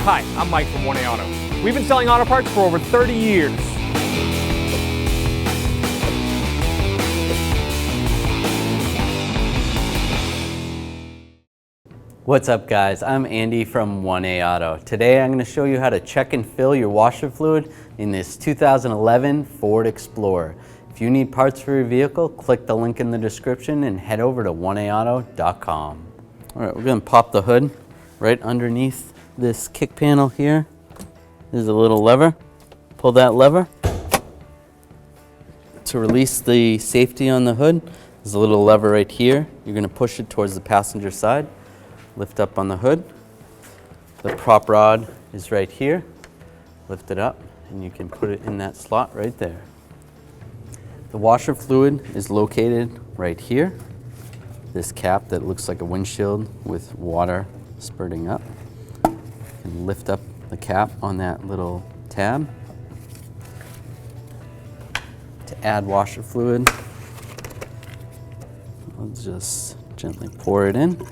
Hi, I'm Mike from 1A Auto. We've been selling auto parts for over 30 years. What's up guys, I'm Andy from 1A Auto. Today I'm going to show you how to check and fill your washer fluid in this 2011 Ford Explorer. If you need parts for your vehicle, click the link in the description and head over to 1aauto.com. Alright, we're going to pop the hood right underneath this kick panel here. There's a little lever. Pull that lever. To release the safety on the hood, there's a little lever right here. You're going to push it towards the passenger side. Lift up on the hood. The prop rod is right here. Lift it up and you can put it in that slot right there. The washer fluid is located right here. This cap that looks like a windshield with water spurting up. You can lift up the cap on that little tab. To add washer fluid, I'll just gently pour it in.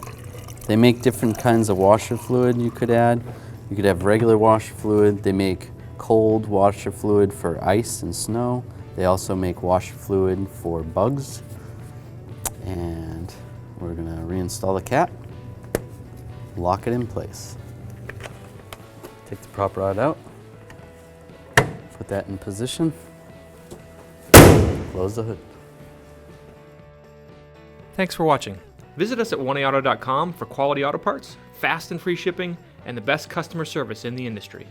They make different kinds of washer fluid you could add. You could have regular washer fluid. They make cold washer fluid for ice and snow. They also make washer fluid for bugs. And we're gonna reinstall the cap, lock it in place. Take the prop rod out, put that in position, close the hood. Thanks for watching. Visit us at 1aauto.com for quality auto parts, fast and free shipping, and the best customer service in the industry.